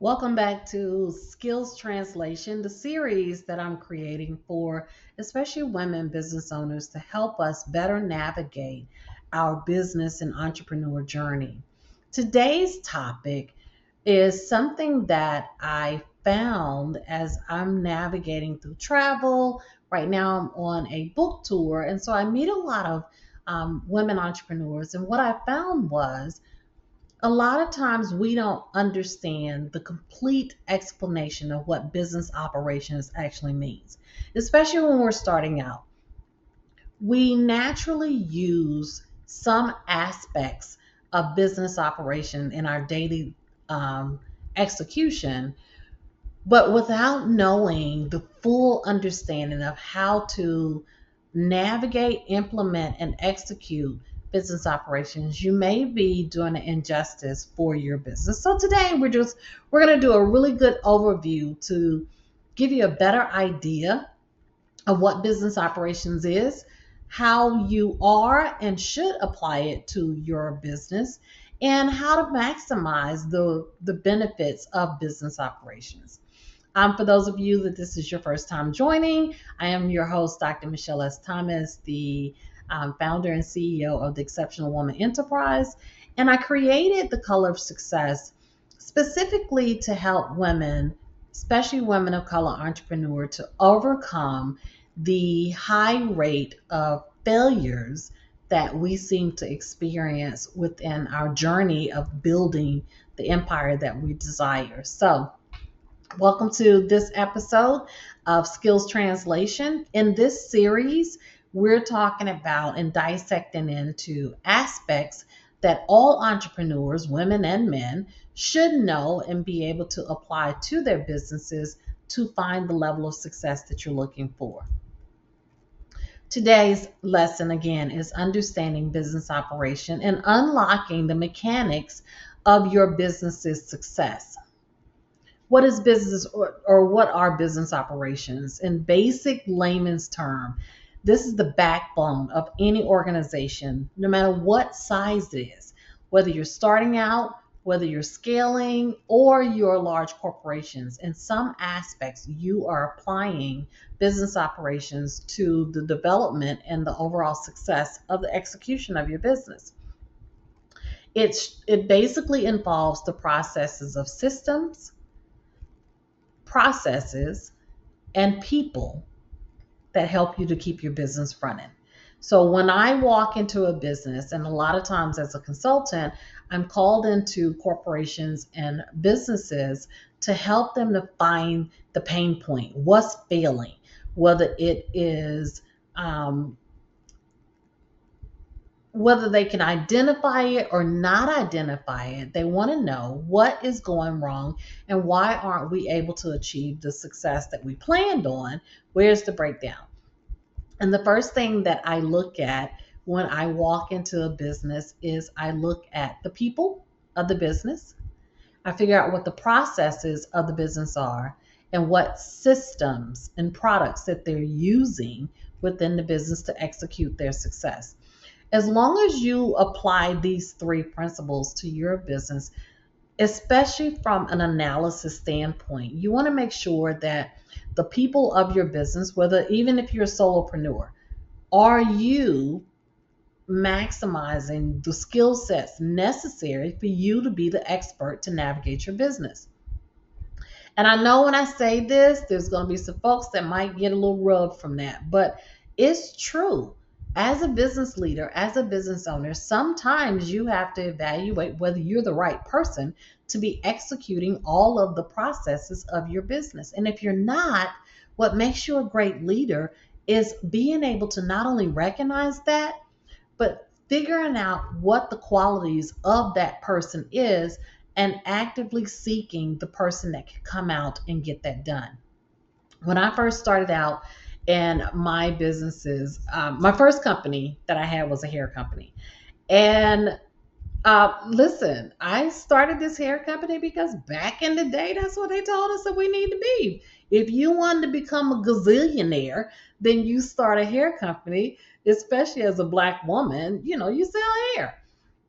Welcome back to Skills Translation, the series that I'm creating for especially women business owners to help us better navigate our business and entrepreneur journey. Today's topic is something that I found as I'm navigating through travel. Right now, I'm on a book tour, and so I meet a lot of women entrepreneurs. And what I found was a lot of times we don't understand the complete explanation of what business operations actually means, especially when we're starting out. We naturally use some aspects of business operation in our daily execution, but without knowing the full understanding of how to navigate, implement, and execute business operations, you may be doing an injustice for your business. So today we're going to do a really good overview to give you a better idea of what business operations is, how you are and should apply it to your business, and how to maximize the benefits of business operations. For those of you that this is your first time joining, I am your host, Dr. Michelle S. Thomas, the founder and CEO of the Exceptional Woman Enterprise. And I created the Color of Success specifically to help women, especially women of color entrepreneur, to overcome the high rate of failures that we seem to experience within our journey of building the empire that we desire. So, welcome to this episode of Skills Translation. In this series, we're talking about and dissecting into aspects that all entrepreneurs, women and men, should know and be able to apply to their businesses to find the level of success that you're looking for. Today's lesson, again, is understanding business operation and unlocking the mechanics of your business's success. What is business or what are business operations? In basic layman's term, this is the backbone of any organization, no matter what size it is, whether you're starting out, whether you're scaling, or you're large corporations. In some aspects, you are applying business operations to the development and the overall success of the execution of your business. It basically involves the processes of systems, processes, and people that help you to keep your business running. So when I walk into a business, and a lot of times as a consultant, I'm called into corporations and businesses to help them to find the pain point, what's failing, whether it is whether they can identify it or not identify it. They want to know what is going wrong and why aren't we able to achieve the success that we planned on. Where's the breakdown? And the first thing that I look at when I walk into a business is I look at the people of the business. I figure out what the processes of the business are and what systems and products that they're using within the business to execute their success. As long as you apply these three principles to your business, especially from an analysis standpoint, you want to make sure that the people of your business, whether even if you're a solopreneur, are you maximizing the skill sets necessary for you to be the expert to navigate your business? And I know when I say this, there's going to be some folks that might get a little rubbed from that, but it's true. As a business leader, as a business owner, sometimes you have to evaluate whether you're the right person to be executing all of the processes of your business. And if you're not, what makes you a great leader is being able to not only recognize that, but figuring out what the qualities of that person is and actively seeking the person that can come out and get that done. When I first started out in my businesses, my first company that I had was a hair company. And listen, I started this hair company because back in the day, that's what they told us that we need to be. If you wanted to become a gazillionaire, then you start a hair company, especially as a Black woman, you sell hair.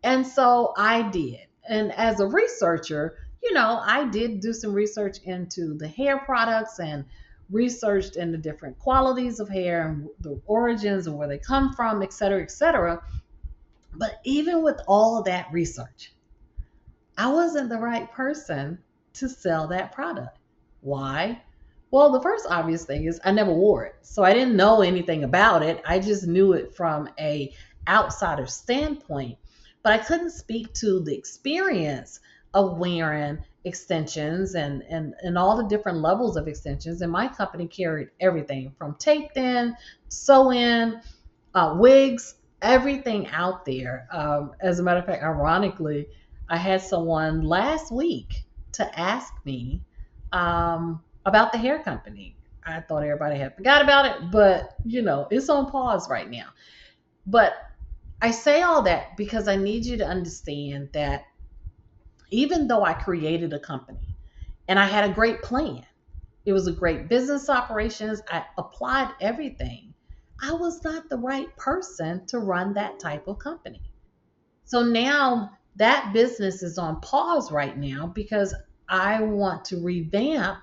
And so I did. And as a researcher, I did do some research into the hair products and researched into different qualities of hair and the origins and where they come from, et cetera, et cetera. But even with all of that research, I wasn't the right person to sell that product. Why? Well, the first obvious thing is I never wore it. So I didn't know anything about it. I just knew it from a outsider standpoint, but I couldn't speak to the experience of wearing extensions and all the different levels of extensions. And my company carried everything from taped in, sew in, wigs, everything out there. As a matter of fact, ironically, I had someone last week to ask me about the hair company. I thought everybody had forgot about it, but it's on pause right now. But I say all that because I need you to understand that even though I created a company and I had a great plan, it was a great business operations, I applied everything, I was not the right person to run that type of company. So now that business is on pause right now because I want to revamp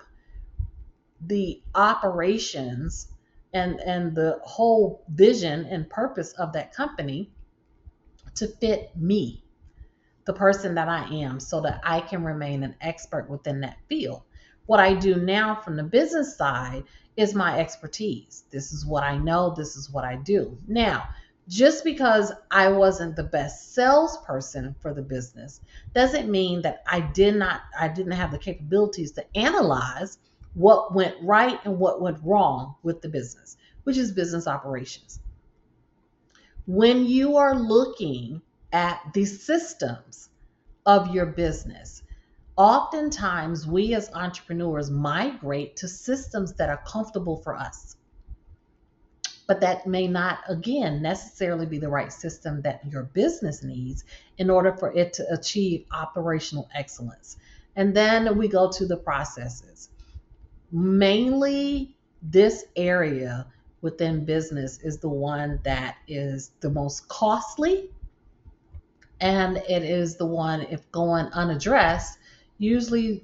the operations and the whole vision and purpose of that company to fit me, the person that I am, so that I can remain an expert within that field. What I do now from the business side is my expertise. This is what I know, this is what I do. Now, just because I wasn't the best salesperson for the business doesn't mean that I didn't have the capabilities to analyze what went right and what went wrong with the business, which is business operations. When you are looking at the systems of your business, oftentimes we as entrepreneurs migrate to systems that are comfortable for us. But that may not, again, necessarily be the right system that your business needs in order for it to achieve operational excellence. And then we go to the processes. Mainly, this area within business is the one that is the most costly, and it is the one, if going unaddressed, usually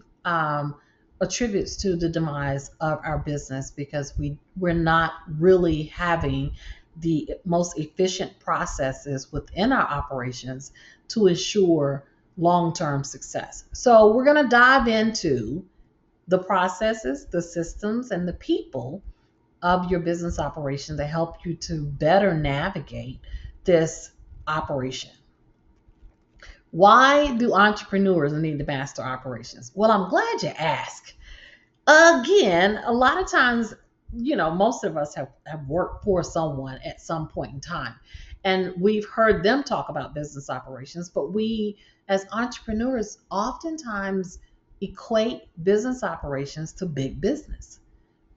attributes to the demise of our business because we're not really having the most efficient processes within our operations to ensure long-term success. So we're going to dive into the processes, the systems, and the people of your business operation to help you to better navigate this operation. Why do entrepreneurs need to master operations? Well, I'm glad you asked. Again, a lot of times, most of us have worked for someone at some point in time, and we've heard them talk about business operations, but we, as entrepreneurs, oftentimes equate business operations to big business.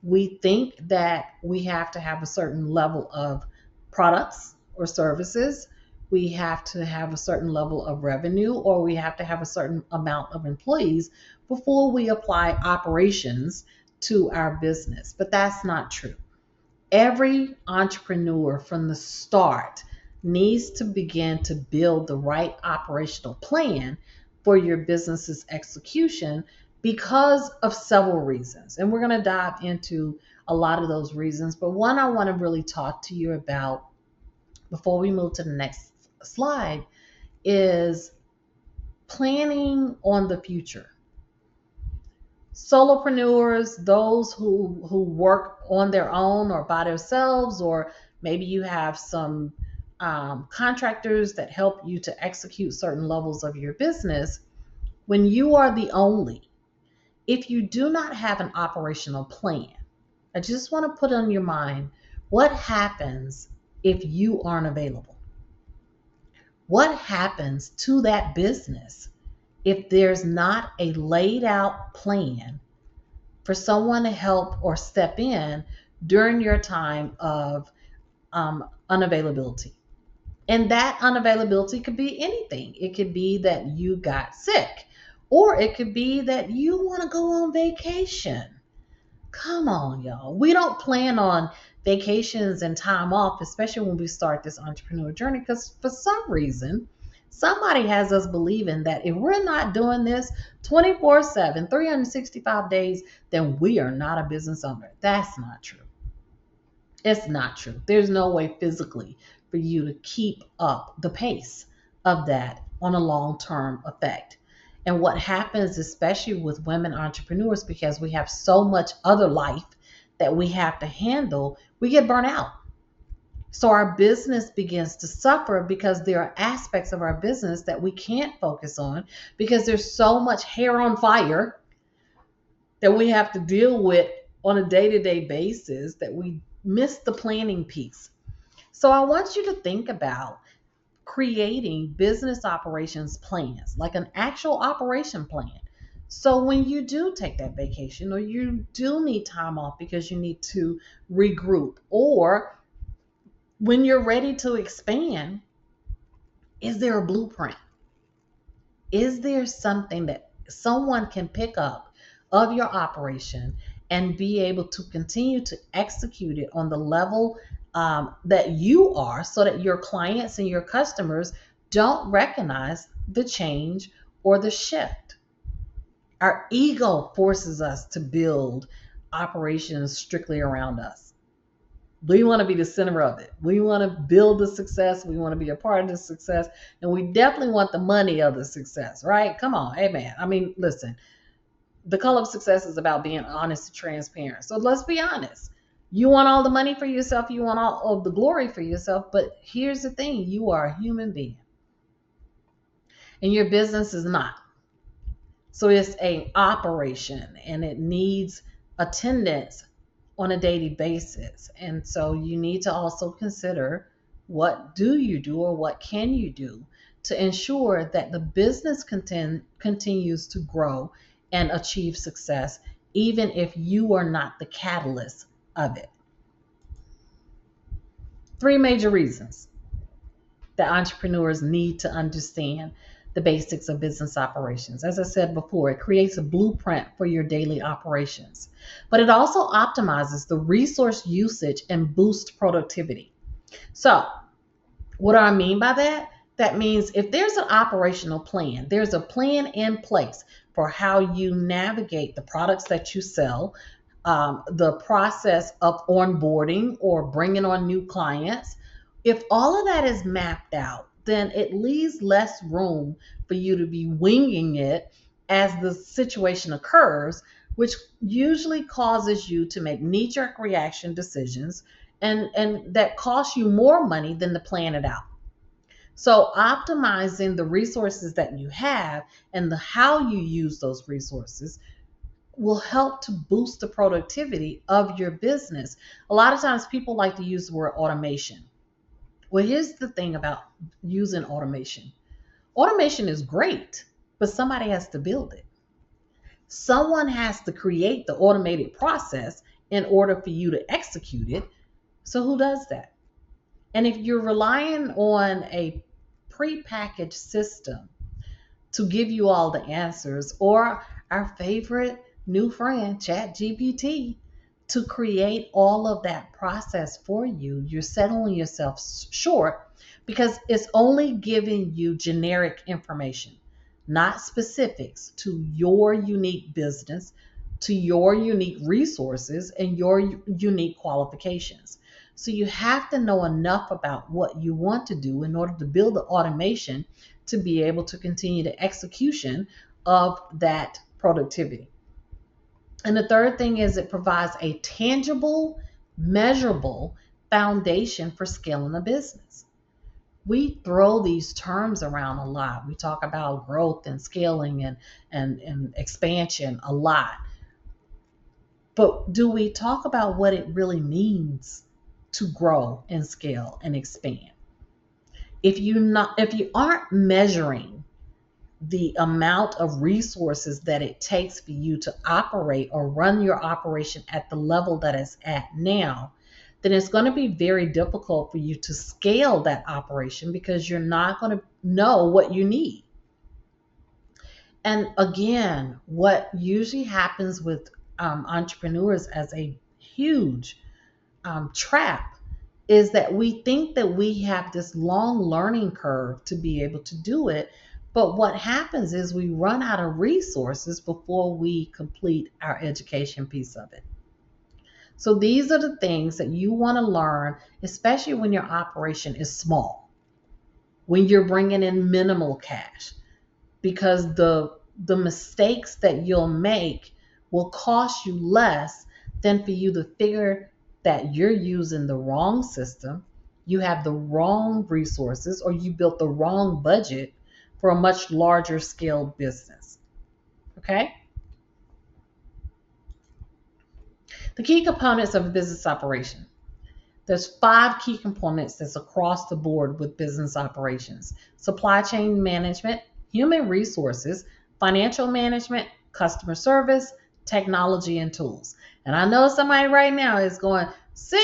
We think that we have to have a certain level of products or services, we have to have a certain level of revenue, or we have to have a certain amount of employees before we apply operations to our business. But that's not true. Every entrepreneur from the start needs to begin to build the right operational plan for your business's execution because of several reasons. And we're going to dive into a lot of those reasons. But one I want to really talk to you about before we move to the next slide is planning on the future. Solopreneurs, those who work on their own or by themselves, or maybe you have some contractors that help you to execute certain levels of your business. When you are the only, if you do not have an operational plan, I just want to put on your mind, what happens if you aren't available? What happens to that business if there's not a laid out plan for someone to help or step in during your time of unavailability? And that unavailability could be anything. It could be that you got sick, or it could be that you want to go on vacation. Come on, y'all. We don't plan on vacations and time off, especially when we start this entrepreneur journey, because for some reason, Somebody has us believing that if we're not doing this 24/7, 365 days, then we are not a business owner. That's not true. It's not true. There's no way physically for you to keep up the pace of that on a long term effect. And what happens, especially with women entrepreneurs, because we have so much other life that we have to handle, we get burnt out. So our business begins to suffer because there are aspects of our business that we can't focus on because there's so much hair on fire that we have to deal with on a day-to-day basis that we miss the planning piece. So I want you to think about creating business operations plans, like an actual operation plan. So when you do take that vacation or you do need time off because you need to regroup, or when you're ready to expand, is there a blueprint? Is there something that someone can pick up of your operation and be able to continue to execute it on the level that you are, so that your clients and your customers don't recognize the change or the shift? Our ego forces us to build operations strictly around us. We want to be the center of it. We want to build the success. We want to be a part of the success. And we definitely want the money of the success, right? Come on. Amen. I mean, listen, the color of success is about being honest and transparent. So let's be honest. You want all the money for yourself. You want all of the glory for yourself. But here's the thing. You are a human being. And your business is not. So it's an operation and it needs attendance on a daily basis. And so you need to also consider, what do you do or what can you do to ensure that the business continues to grow and achieve success, even if you are not the catalyst of it. Three major reasons that entrepreneurs need to understand the basics of business operations. As I said before, it creates a blueprint for your daily operations, but it also optimizes the resource usage and boosts productivity. So, what do I mean by that? That means if there's an operational plan, there's a plan in place for how you navigate the products that you sell, the process of onboarding or bringing on new clients. If all of that is mapped out, then it leaves less room for you to be winging it as the situation occurs, which usually causes you to make knee-jerk reaction decisions, and that costs you more money than to plan it out. So optimizing the resources that you have and the how you use those resources will help to boost the productivity of your business. A lot of times people like to use the word automation. Well, here's the thing about using automation. Automation is great, but somebody has to build it. Someone has to create the automated process in order for you to execute it. So who does that? And if you're relying on a prepackaged system to give you all the answers, or our favorite new friend, ChatGPT, to create all of that process for you, you're settling yourself short because it's only giving you generic information, not specifics to your unique business, to your unique resources, and your unique qualifications. So you have to know enough about what you want to do in order to build the automation to be able to continue the execution of that productivity. And the third thing is it provides a tangible, measurable foundation for scaling a business. We throw these terms around a lot. We talk about growth and scaling and expansion a lot. But do we talk about what it really means to grow and scale and expand? If you aren't measuring the amount of resources that it takes for you to operate or run your operation at the level that it's at now, then it's going to be very difficult for you to scale that operation because you're not going to know what you need. And again, what usually happens with entrepreneurs as a huge trap is that we think that we have this long learning curve to be able to do it. But what happens is we run out of resources before we complete our education piece of it. So these are the things that you want to learn, especially when your operation is small, when you're bringing in minimal cash, because the mistakes that you'll make will cost you less than for you to figure that you're using the wrong system, you have the wrong resources, or you built the wrong budget for a much larger scale business. Okay? The key components of a business operation. There's 5 key components that's across the board with business operations: supply chain management, human resources, financial management, customer service, technology, and tools. And I know somebody right now is going, see,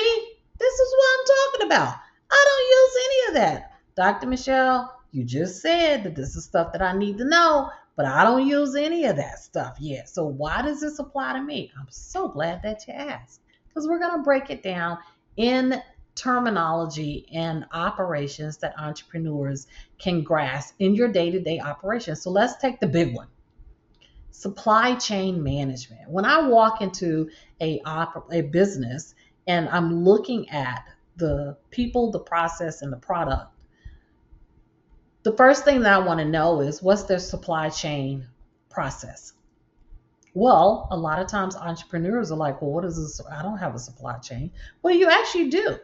this is what I'm talking about. I don't use any of that. Dr. Michelle, you just said that this is stuff that I need to know, but I don't use any of that stuff yet. So why does this apply to me? I'm so glad that you asked, because we're going to break it down in terminology and operations that entrepreneurs can grasp in your day-to-day operations. So let's take the big one: supply chain management. When I walk into a business and I'm looking at the people, the process, and the product, the first thing that I want to know is, what's their supply chain process? Well, a lot of times entrepreneurs are like, well, what is this? I don't have a supply chain. Well, you actually do.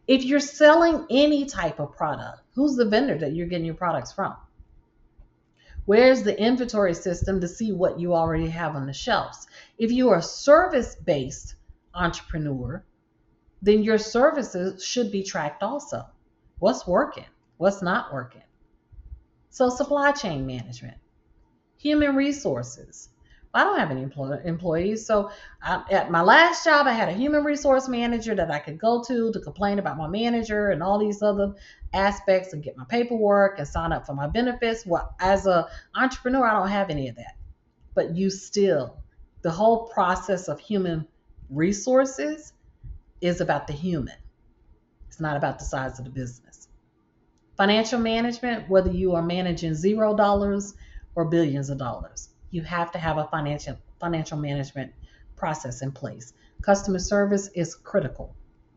If you're selling any type of product, who's the vendor that you're getting your products from? Where's the inventory system to see what you already have on the shelves? If you are a service-based entrepreneur, then your services should be tracked also. What's working? What's not working? So supply chain management, human resources. I don't have any employees. So at my last job, I had a human resource manager that I could go to complain about my manager and all these other aspects and get my paperwork and sign up for my benefits. Well, as an entrepreneur, I don't have any of that. But the whole process of human resources is about the human. It's not about the size of the business. Financial management, whether you are managing $0 or billions of dollars, you have to have a financial management process in place. Customer service is critical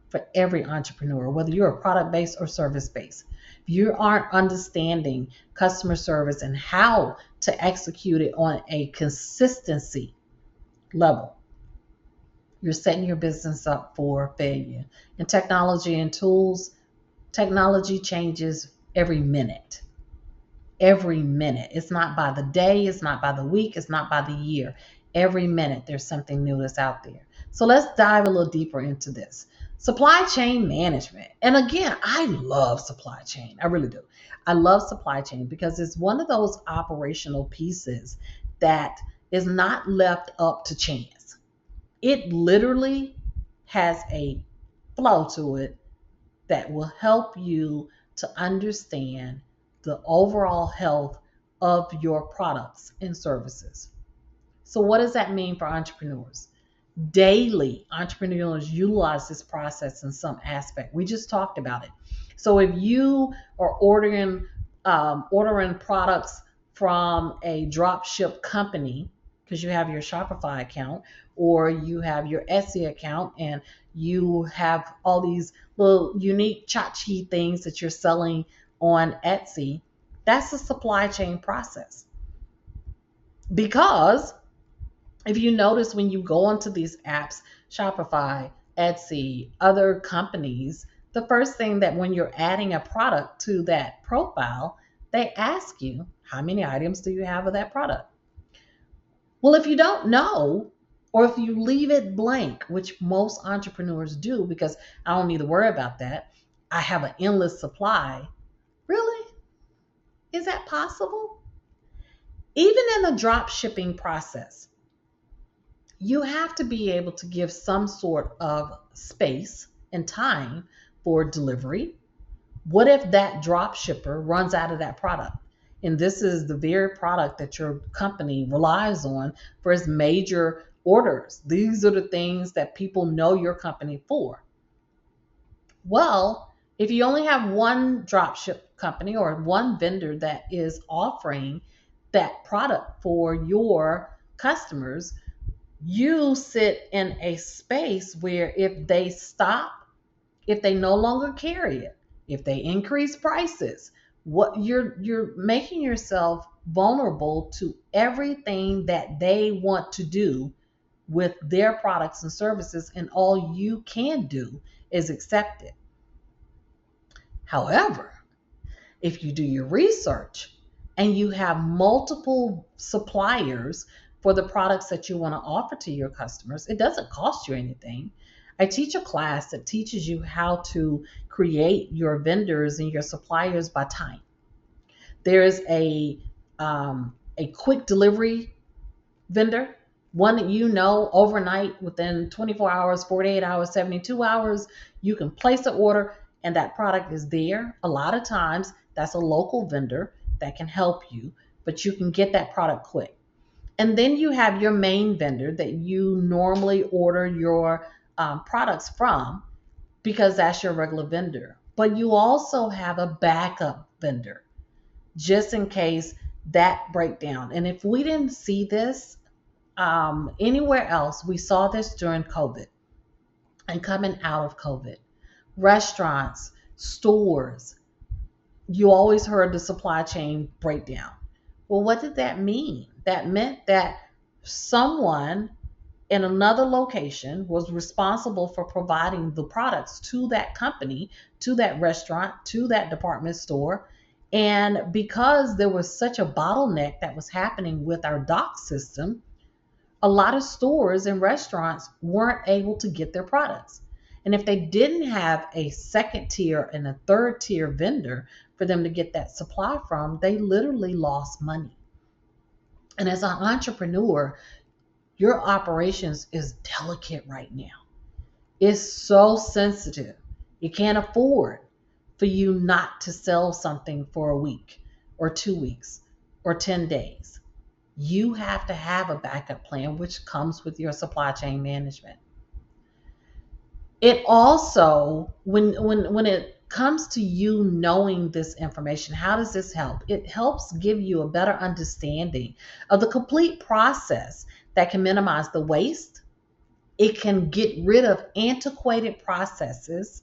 for every entrepreneur, whether you're a product-based or service-based. If you aren't understanding customer service and how to execute it on a consistency level, you're setting your business up for failure. And technology and tools, technology changes every minute. Every minute. It's not by the day, it's not by the week, it's not by the year. Every minute there's something new that's out there. So let's dive a little deeper into this. Supply chain management. And again, I love supply chain. I really do. I love supply chain because it's one of those operational pieces that is not left up to chance. It literally has a flow to it that will help you to understand the overall health of your products and services. So what does that mean for entrepreneurs? Daily, entrepreneurs utilize this process in some aspect. We just talked about it. So if you are ordering products from a drop ship company, because you have your Shopify account or you have your Etsy account and you have all these little unique tchotchke things that you're selling on Etsy, that's a supply chain process. Because if you notice, when you go onto these apps, Shopify, Etsy, other companies, the first thing that when you're adding a product to that profile, they ask you, how many items do you have of that product? Well, if you don't know, or if you leave it blank, which most entrepreneurs do, because I don't need to worry about that, I have an endless supply. Really? Is that possible? Even in the drop shipping process, you have to be able to give some sort of space and time for delivery. What if that drop shipper runs out of that product? And this is the very product that your company relies on for its major orders. These are the things that people know your company for. Well, if you only have one dropship company or one vendor that is offering that product for your customers, you sit in a space where if they stop, if they no longer carry it, if they increase prices, what you're making yourself vulnerable to everything that they want to do with their products and services, and all you can do is accept it. However, if you do your research and you have multiple suppliers for the products that you want to offer to your customers, it doesn't cost you anything. I teach a class that teaches you how to create your vendors and your suppliers by time. There is a quick delivery vendor, one that you know overnight within 24 hours, 48 hours, 72 hours, you can place an order and that product is there. A lot of times that's a local vendor that can help you, but you can get that product quick. And then you have your main vendor that you normally order your products from because that's your regular vendor. But you also have a backup vendor just in case that breakdown. And if we didn't see this anywhere else, we saw this during COVID and coming out of COVID. Restaurants, stores, you always heard the supply chain breakdown. Well, what did that mean? That meant that someone in another location was responsible for providing the products to that company, to that restaurant, to that department store. And because there was such a bottleneck that was happening with our dock system, a lot of stores and restaurants weren't able to get their products. And if they didn't have a second tier and a third tier vendor for them to get that supply from, they literally lost money. And as an entrepreneur, your operations is delicate right now. It's so sensitive. You can't afford for you not to sell something for a week or 2 weeks or 10 days. You have to have a backup plan, which comes with your supply chain management. It also, when it comes to you knowing this information, how does this help? It helps give you a better understanding of the complete process that can minimize the waste. It can get rid of antiquated processes,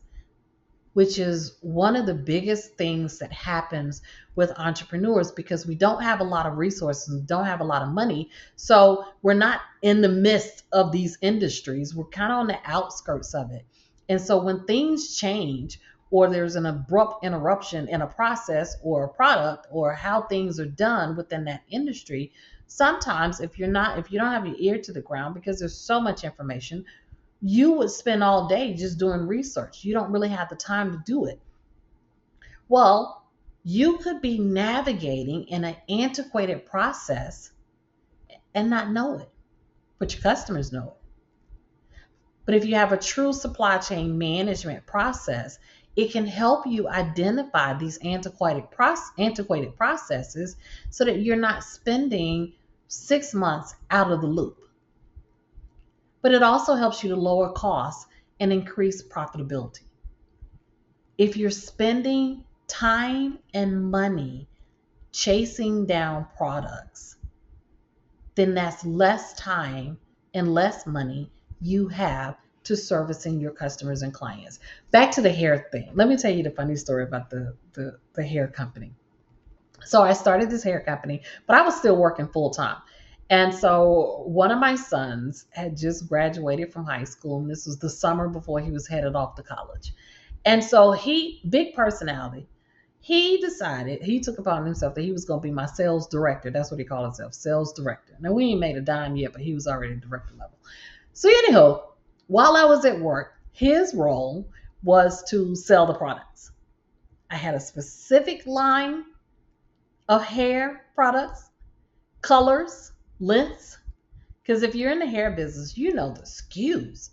which is one of the biggest things that happens with entrepreneurs because we don't have a lot of resources, don't have a lot of money. So we're not in the midst of these industries. We're kind of on the outskirts of it. And so when things change or there's an abrupt interruption in a process or a product or how things are done within that industry, sometimes if you don't have your ear to the ground because there's so much information, you would spend all day just doing research. You don't really have the time to do it. Well, you could be navigating in an antiquated process and not know it, but your customers know it. But if you have a true supply chain management process, it can help you identify these antiquated processes so that you're not spending 6 months out of the loop. But it also helps you to lower costs and increase profitability. If you're spending time and money chasing down products, then that's less time and less money you have to servicing your customers and clients. Back to the hair thing. Let me tell you the funny story about the hair company. So I started this hair company, but I was still working full time. And so one of my sons had just graduated from high school, and this was the summer before he was headed off to college. And so he, big personality, he decided, he took upon himself that he was going to be my sales director. That's what he called himself, sales director. Now, we ain't made a dime yet, but he was already director level. So anyhow, while I was at work, his role was to sell the products. I had a specific line of hair products, colors, lengths. Because if you're in the hair business, you know the SKUs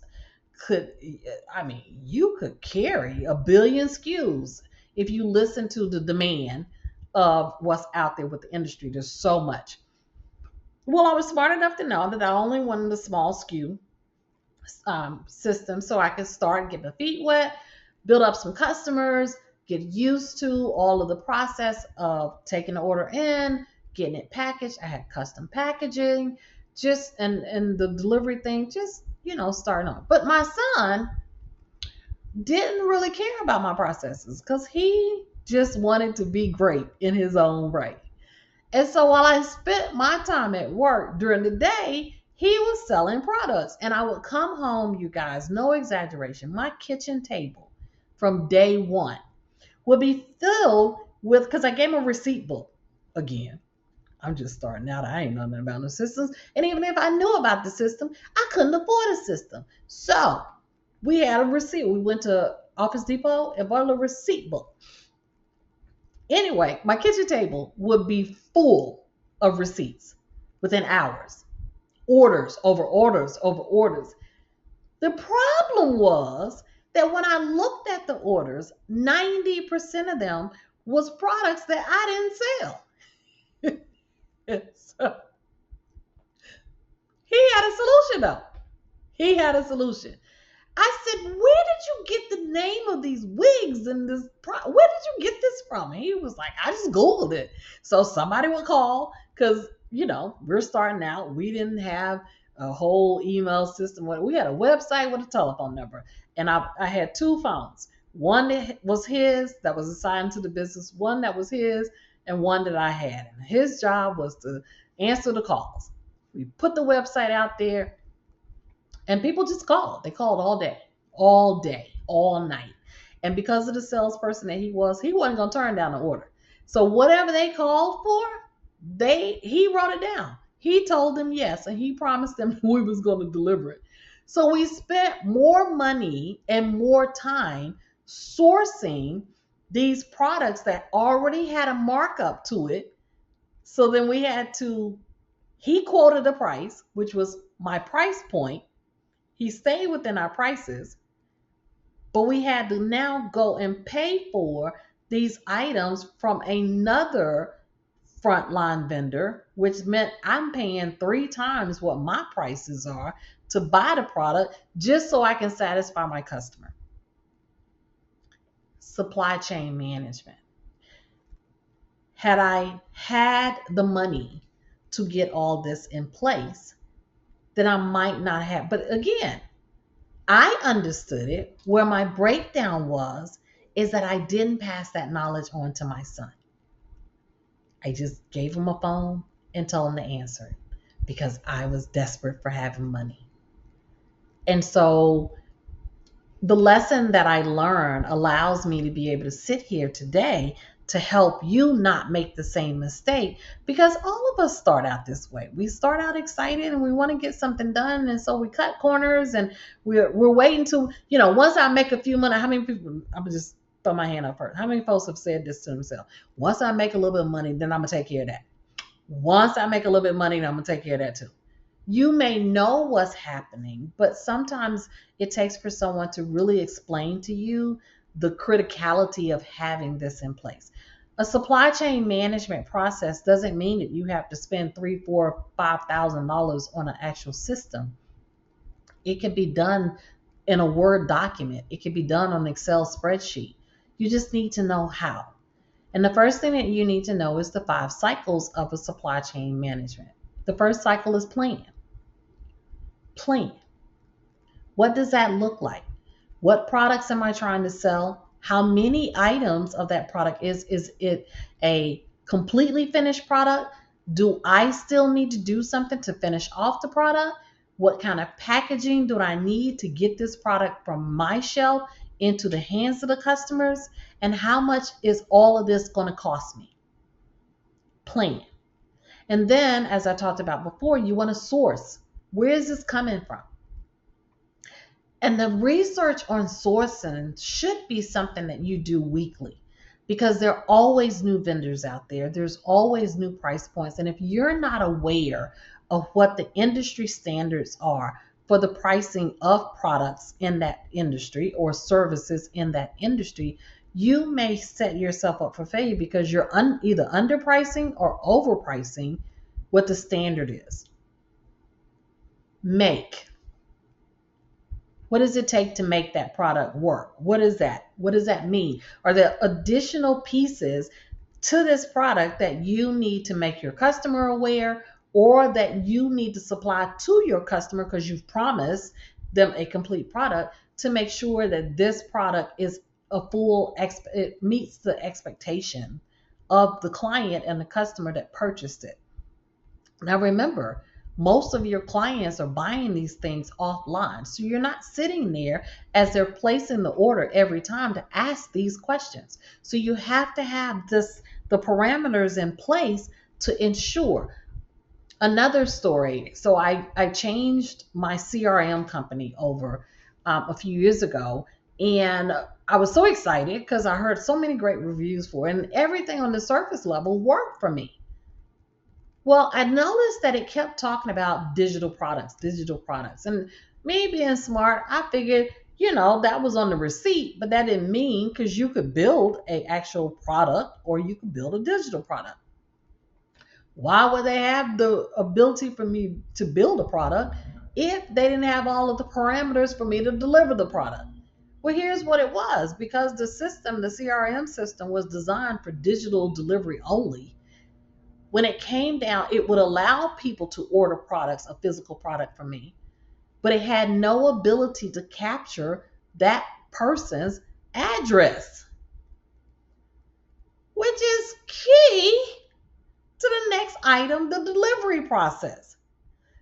you could carry a billion SKUs if you listen to the demand of what's out there with the industry. There's so much. Well, I was smart enough to know that I only wanted a small SKU system so I could start getting my feet wet, build up some customers, get used to all of the process of taking the order in, getting it packaged. I had custom packaging, just and the delivery thing, just starting on. But my son didn't really care about my processes because he just wanted to be great in his own right. And so while I spent my time at work during the day, he was selling products. And I would come home, you guys, no exaggeration, my kitchen table from day one would be filled with, because I gave him a receipt book. Again, I'm just starting out. I ain't know nothing about the systems. And even if I knew about the system, I couldn't afford a system. So we had a receipt. We went to Office Depot and bought a receipt book. Anyway, my kitchen table would be full of receipts within hours. Orders over orders over orders. The problem was that when I looked at the orders, 90% of them was products that I didn't sell. So he had a solution though. He had a solution. I said, where did you get the name of these wigs and this? Where did you get this from? And he was like, I just Googled it. So somebody would call because, we're starting out. We didn't have a whole email system. We had a website with a telephone number. And I had two phones. One that was his, that was assigned to the business. One that was his, and one that I had. And his job was to answer the calls. We put the website out there. And people just called. They called all day, all night. And because of the salesperson that he wasn't going to turn down the order. So whatever they called for, he wrote it down. He told them yes, and he promised them we was going to deliver it. So we spent more money and more time sourcing these products that already had a markup to it. So then he quoted a price, which was my price point. He stayed within our prices, but we had to now go and pay for these items from another frontline vendor, which meant I'm paying 3 times what my prices are to buy the product just so I can satisfy my customer. Supply chain management. Had I had the money to get all this in place, then I might not have. But again, I understood it. Where my breakdown is that I didn't pass that knowledge on to my son. I just gave him a phone and told him to answer it because I was desperate for having money. And so the lesson that I learned allows me to be able to sit here today to help you not make the same mistake, because all of us start out this way. We start out excited and we want to get something done, and so we cut corners and we're waiting to, once I make a few money. How many people? I'm just throw my hand up first. How many folks have said this to themselves? Once I make a little bit of money, then I'm gonna take care of that. Once I make a little bit of money, then I'm gonna take care of that too. You may know what's happening, but sometimes it takes for someone to really explain to you the criticality of having this in place. A supply chain management process doesn't mean that you have to spend $3,000, $4,000, $5,000 on an actual system. It can be done in a Word document. It can be done on an Excel spreadsheet. You just need to know how. And the first thing that you need to know is the 5 cycles of a supply chain management. The first cycle is plan. Plan. What does that look like? What products am I trying to sell? How many items of that product is it a completely finished product? Do I still need to do something to finish off the product? What kind of packaging do I need to get this product from my shelf into the hands of the customers? And how much is all of this going to cost me? Plan. And then, as I talked about before, you want to source. Where is this coming from? And the research on sourcing should be something that you do weekly, because there are always new vendors out there. There's always new price points. And if you're not aware of what the industry standards are for the pricing of products in that industry or services in that industry, you may set yourself up for failure because you're either underpricing or overpricing what the standard is. Make. What does it take to make that product work? What is that? What does that mean? Are there additional pieces to this product that you need to make your customer aware, or that you need to supply to your customer because you've promised them a complete product to make sure that this product is it meets the expectation of the client and the customer that purchased it. Now remember, most of your clients are buying these things offline. So you're not sitting there as they're placing the order every time to ask these questions. So you have to have the parameters in place to ensure. Another story. So I changed my CRM company over a few years ago, and I was so excited because I heard so many great reviews for it, and everything on the surface level worked for me. Well, I noticed that it kept talking about digital products, digital products. And me being smart, I figured, that was on the receipt, but that didn't mean, because you could build an actual product or you could build a digital product. Why would they have the ability for me to build a product if they didn't have all of the parameters for me to deliver the product? Well, here's what it was. Because the CRM system was designed for digital delivery only. When it came down, it would allow people to order products, a physical product from me, but it had no ability to capture that person's address, which is key to the next item, the delivery process.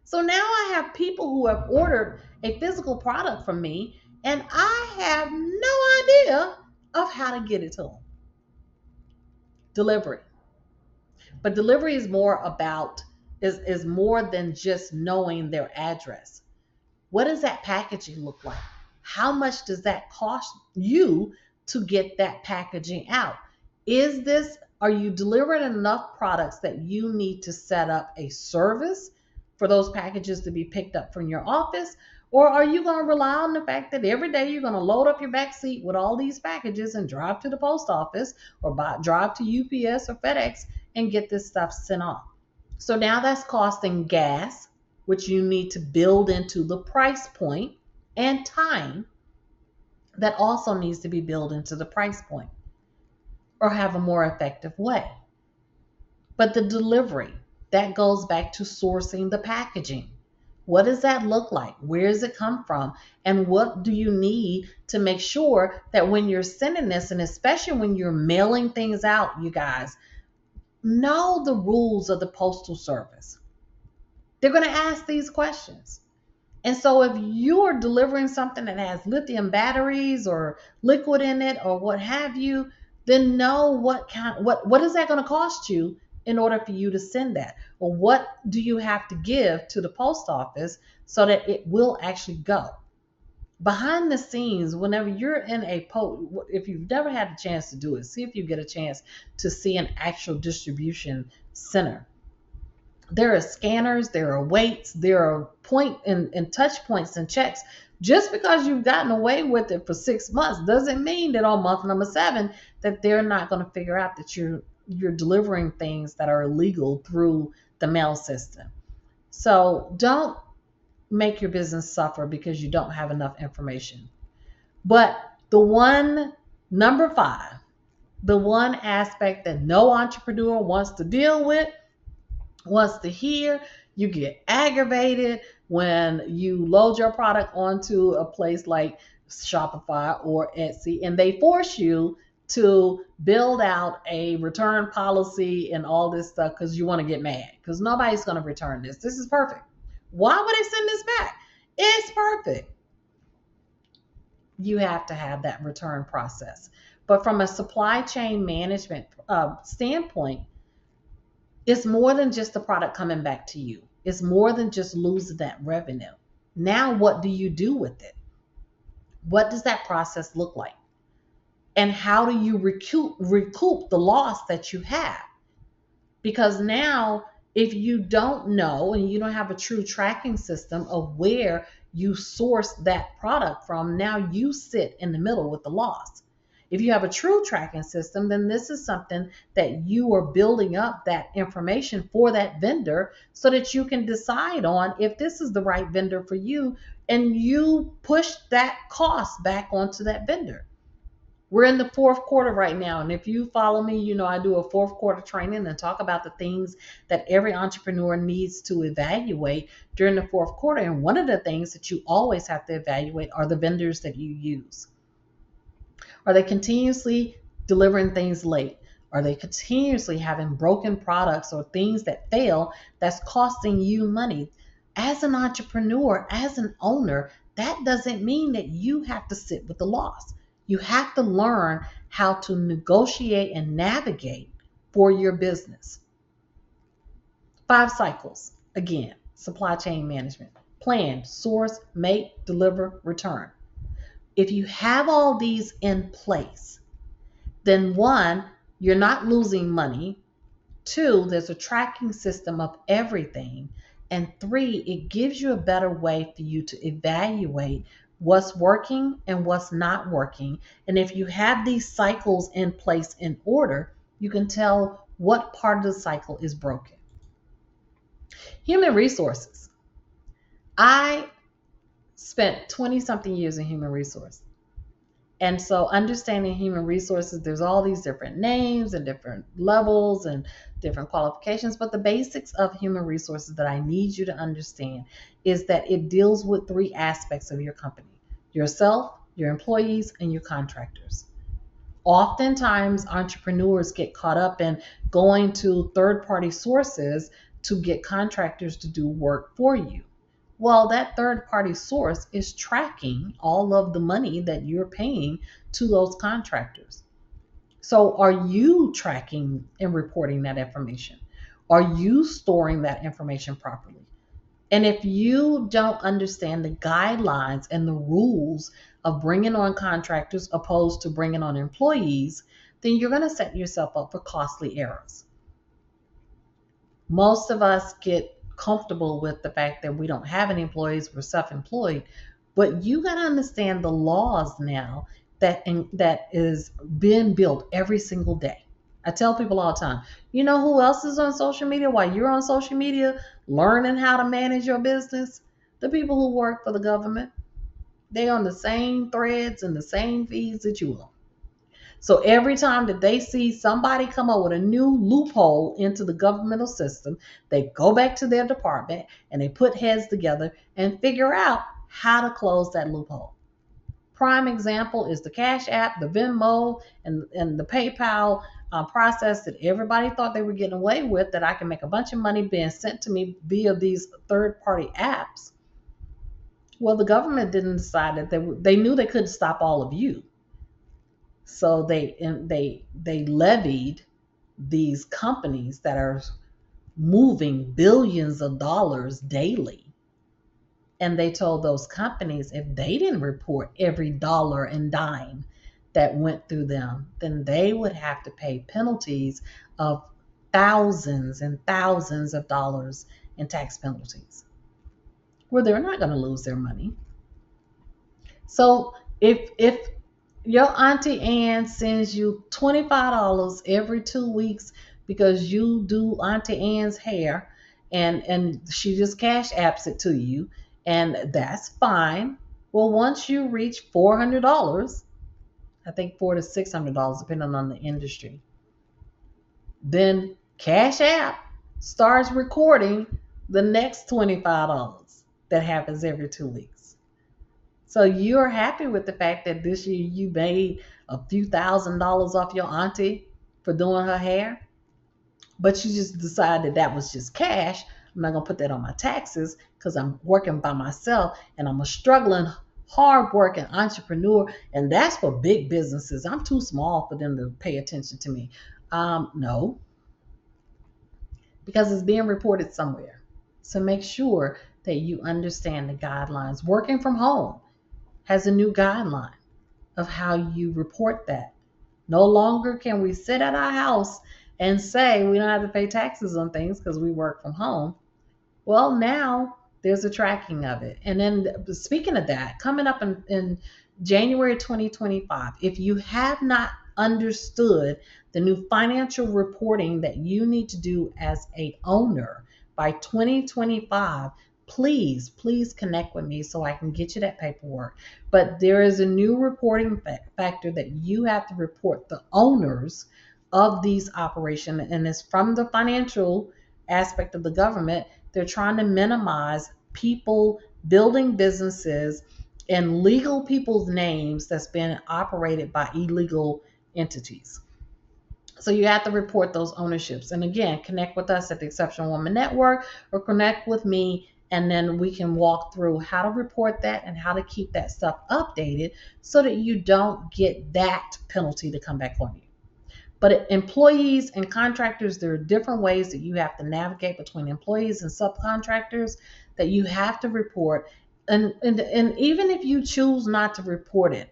So now I have people who have ordered a physical product from me, and I have no idea of how to get it to them. Delivery. But delivery is is more than just knowing their address. What does that packaging look like? How much does that cost you to get that packaging out? Are you delivering enough products that you need to set up a service for those packages to be picked up from your office? Or are you going to rely on the fact that every day you're going to load up your back seat with all these packages and drive to the post office or drive to UPS or FedEx and get this stuff sent off? So now that's costing gas, which you need to build into the price point, and time that also needs to be built into the price point or have a more effective way. But the delivery, that goes back to sourcing the packaging. What does that look like? Where does it come from? And what do you need to make sure that when you're sending this, and especially when you're mailing things out, you guys, know the rules of the Postal Service. They're going to ask these questions. And so if you're delivering something that has lithium batteries or liquid in it or what have you, then know what is that going to cost you in order for you to send that? Or what do you have to give to the post office so that it will actually go? Behind the scenes, whenever you're in if you've never had a chance to do it, see if you get a chance to see an actual distribution center. There are scanners, there are weights, there are point and touch points and checks. Just because you've gotten away with it for 6 months doesn't mean that on month number 7 that they're not going to figure out that you're delivering things that are illegal through the mail system. So don't make your business suffer because you don't have enough information. But number 5, the one aspect that no entrepreneur wants to deal with, wants to hear, you get aggravated when you load your product onto a place like Shopify or Etsy, and they force you to build out a return policy and all this stuff because you want to get mad because nobody's going to return this. This is perfect. Why would they send this back? It's perfect. You have to have that return process. But from a supply chain management standpoint, it's more than just the product coming back to you. It's more than just losing that revenue. Now, what do you do with it? What does that process look like? And how do you recoup the loss that you have? Because now, if you don't know and you don't have a true tracking system of where you source that product from, now you sit in the middle with the loss. If you have a true tracking system, then this is something that you are building up that information for that vendor so that you can decide on if this is the right vendor for you, and you push that cost back onto that vendor. We're in the fourth quarter right now. And if you follow me, you know I do a fourth quarter training and talk about the things that every entrepreneur needs to evaluate during the fourth quarter. And one of the things that you always have to evaluate are the vendors that you use. Are they continuously delivering things late? Are they continuously having broken products or things that fail that's costing you money? As an entrepreneur, as an owner, that doesn't mean that you have to sit with the loss. You have to learn how to negotiate and navigate for your business. 5 cycles. Again, supply chain management. Plan, source, make, deliver, return. If you have all these in place, then one, you're not losing money. 2, there's a tracking system of everything. And 3, it gives you a better way for you to evaluate what's working and what's not working. And if you have these cycles in place in order, you can tell what part of the cycle is broken. Human resources. I spent 20 something years in human resources. And so understanding human resources, there's all these different names and different levels and different qualifications. But the basics of human resources that I need you to understand is that it deals with 3 aspects of your company: yourself, your employees, and your contractors. Oftentimes, entrepreneurs get caught up in going to third-party sources to get contractors to do work for you. Well, that third party source is tracking all of the money that you're paying to those contractors. So are you tracking and reporting that information? Are you storing that information properly? And if you don't understand the guidelines and the rules of bringing on contractors opposed to bringing on employees, then you're going to set yourself up for costly errors. Most of us get comfortable with the fact that we don't have any employees, we're self-employed, but you got to understand the laws now that is being built every single day. I tell people all the time, you know who else is on social media while you're on social media learning how to manage your business? The people who work for the government. They're on the same threads and the same feeds that you are. So every time that they see somebody come up with a new loophole into the governmental system, they go back to their department and they put heads together and figure out how to close that loophole. Prime example is the Cash App, the Venmo, and the PayPal process that everybody thought they were getting away with, that I can make a bunch of money being sent to me via these third-party apps. Well, the government didn't decide that they knew they couldn't stop all of you. So they levied these companies that are moving billions of dollars daily. And they told those companies if they didn't report every dollar and dime that went through them, then they would have to pay penalties of thousands and thousands of dollars in tax penalties. Well, they're not going to lose their money. So if your Auntie Ann sends you $25 every 2 weeks because you do Auntie Ann's hair, and she just cash apps it to you, and that's fine. Well, once you reach $400, I think $400 to $600, depending on the industry, then Cash App starts recording the next $25 that happens every 2 weeks. So you're happy with the fact that this year you made a few $1,000s off your auntie for doing her hair, but you just decided that was just cash. I'm not going to put that on my taxes because I'm working by myself and I'm a struggling, hard-working entrepreneur, and that's for big businesses. I'm too small for them to pay attention to me. No, because it's being reported somewhere. So make sure that you understand the guidelines. Working from home has a new guideline of how you report that. No longer can we sit at our house and say we don't have to pay taxes on things because we work from home. Well, now there's a tracking of it. And then speaking of that, coming up in January 2025. If you have not understood the new financial reporting that you need to do as a owner by 2025, please connect with me so I can get you that paperwork. But there is a new reporting factor that you have to report the owners of these operations, and it's from the financial aspect of the government. They're trying to minimize people building businesses in legal people's names that's been operated by illegal entities. So you have to report those ownerships. And again, connect with us at the Exceptional Woman Network or connect with me, and then we can walk through how to report that and how to keep that stuff updated so that you don't get that penalty to come back on you. But employees and contractors, there are different ways that you have to navigate between employees and subcontractors that you have to report. And even if you choose not to report it,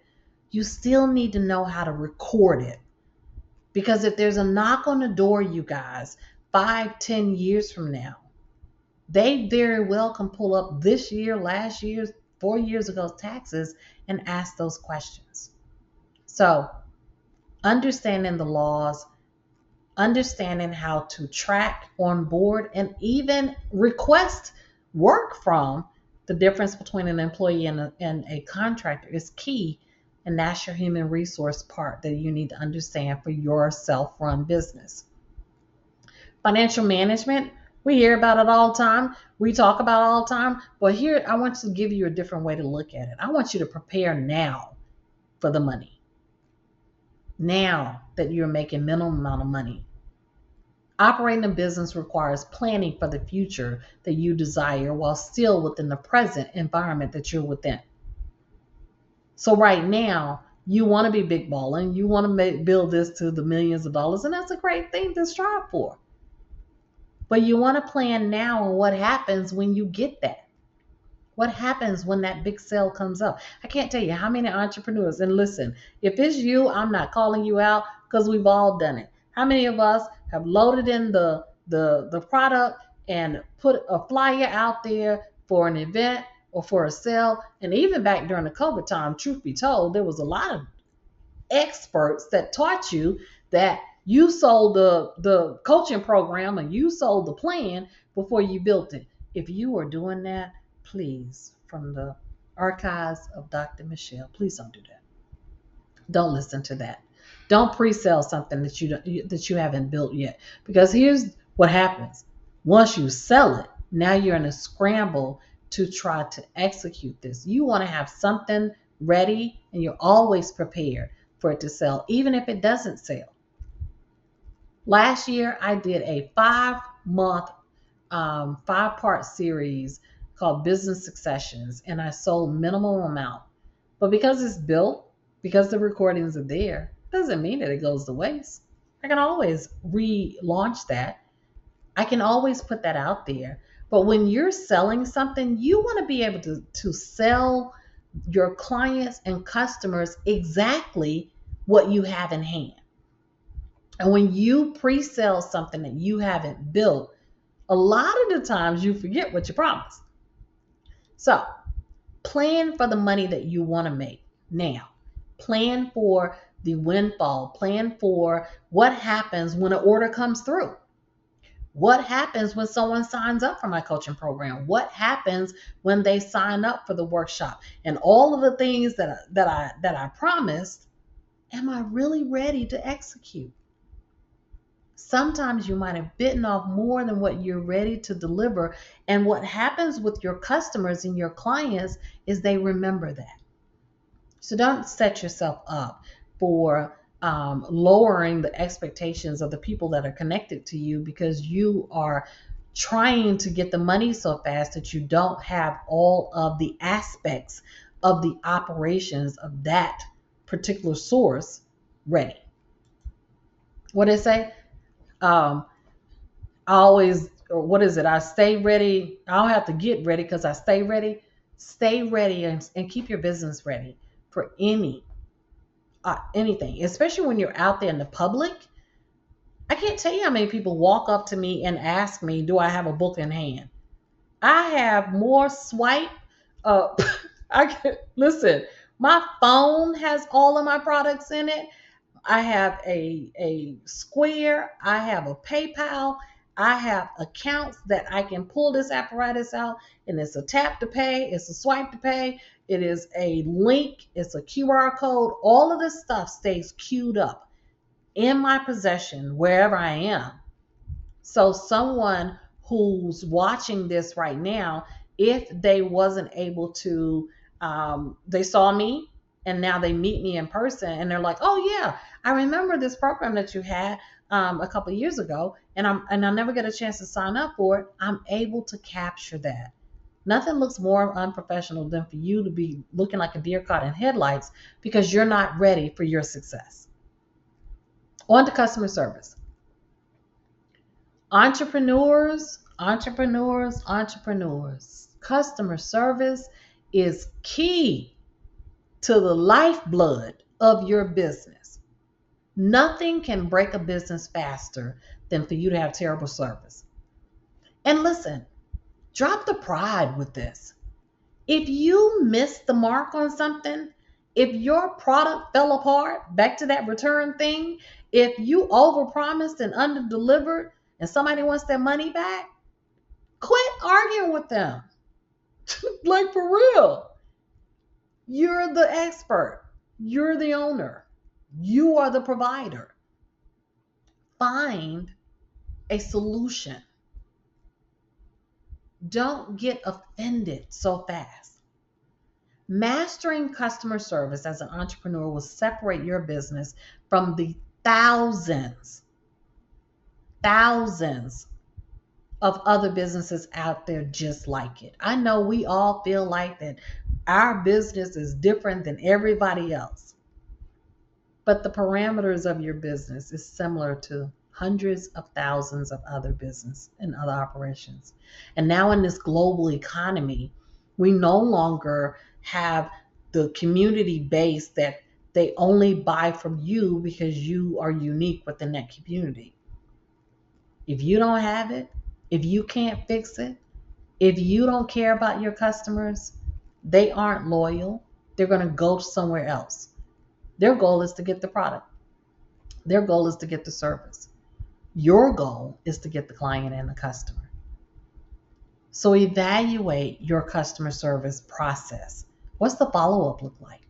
you still need to know how to record it. Because if there's a knock on the door, you guys, 5-10 years from now, they very well can pull up this year, last year's, 4 years ago's taxes and ask those questions. So understanding the laws, understanding how to track, onboard, and even request work from the difference between an employee and a contractor is key. And that's your human resource part that you need to understand for your self-run business. Financial management, we hear about it all the time. We talk about it all the time. But here, I want to give you a different way to look at it. I want you to prepare now for the money. Now that you're making minimum amount of money. Operating a business requires planning for the future that you desire while still within the present environment that you're within. So right now, you want to be big balling, you want to build this to the millions of dollars, and that's a great thing to strive for. But you want to plan now on what happens when you get that. What happens when that big sale comes up? I can't tell you how many entrepreneurs, and listen, if it's you, I'm not calling you out because we've all done it. How many of us have loaded in the product and put a flyer out there for an event or for a sale? And even back during the COVID time, truth be told, there was a lot of experts that taught you that you sold the coaching program and you sold the plan before you built it. If you are doing that, please, from the archives of Dr. Michelle, please don't do that. Don't listen to that. Don't pre-sell something that you haven't built yet. Because here's what happens. Once you sell it, now you're in a scramble to try to execute this. You want to have something ready and you're always prepared for it to sell, even if it doesn't sell. Last year, I did a 5-month, 5-part series called Business Successions, and I sold minimum amount. But because it's built, because the recordings are there, doesn't mean that it goes to waste. I can always relaunch that. I can always put that out there. But when you're selling something, you want to be able to sell your clients and customers exactly what you have in hand. And when you pre-sell something that you haven't built, a lot of the times you forget what you promised. So plan for the money that you want to make now. Plan for the windfall. Plan for what happens when an order comes through. What happens when someone signs up for my coaching program? What happens when they sign up for the workshop? And all of the things that I promised, am I really ready to execute? Sometimes you might have bitten off more than what you're ready to deliver. And what happens with your customers and your clients is they remember that. So don't set yourself up for lowering the expectations of the people that are connected to you because you are trying to get the money so fast that you don't have all of the aspects of the operations of that particular source ready. What did it say? I always, or what is it? I stay ready. I don't have to get ready because I stay ready. Stay ready and keep your business ready for anything, especially when you're out there in the public. I can't tell you how many people walk up to me and ask me, do I have a book in hand? I have more swipe. I can listen. My phone has all of my products in it. I have a Square, I have a PayPal, I have accounts that I can pull this apparatus out, and it's a tap to pay, it's a swipe to pay, it is a link, it's a QR code. All of this stuff stays queued up in my possession wherever I am. So someone who's watching this right now, if they wasn't able to, they saw me and now they meet me in person and they're like, oh yeah, I remember this program that you had a couple of years ago, and I never get a chance to sign up for it. I'm able to capture that. Nothing looks more unprofessional than for you to be looking like a deer caught in headlights because you're not ready for your success. On to customer service. Entrepreneurs, entrepreneurs, entrepreneurs. Customer service is key to the lifeblood of your business. Nothing can break a business faster than for you to have terrible service. And listen, drop the pride with this. If you miss the mark on something, if your product fell apart, back to that return thing, if you overpromised and underdelivered and somebody wants their money back, quit arguing with them. Like for real. You're the expert. You're the owner. You are the provider. Find a solution. Don't get offended so fast. Mastering customer service as an entrepreneur will separate your business from the thousands of other businesses out there just like it. I know we all feel like that our business is different than everybody else, but the parameters of your business is similar to hundreds of thousands of other business and other operations. And now in this global economy, we no longer have the community base that they only buy from you because you are unique within that community. If you don't have it, if you can't fix it, if you don't care about your customers, they aren't loyal. They're going to go somewhere else. Their goal is to get the product. Their goal is to get the service. Your goal is to get the client and the customer. So evaluate your customer service process. What's the follow-up look like?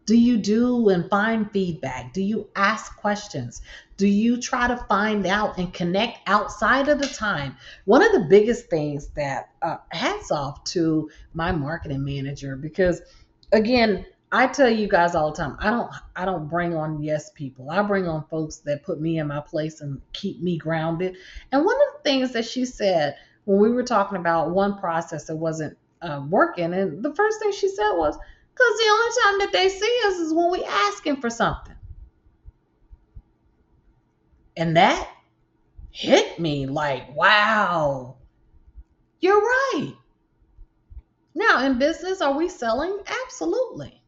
Do you do and find feedback? Do you ask questions? Do you try to find out and connect outside of the time? One of the biggest things that hats off to my marketing manager, because again, I tell you guys all the time, I don't bring on yes people. I bring on folks that put me in my place and keep me grounded. And one of the things that she said when we were talking about one process that wasn't working, and the first thing she said was, because the only time that they see us is when we asking for something. And that hit me like, wow, you're right. Now, in business, are we selling? Absolutely.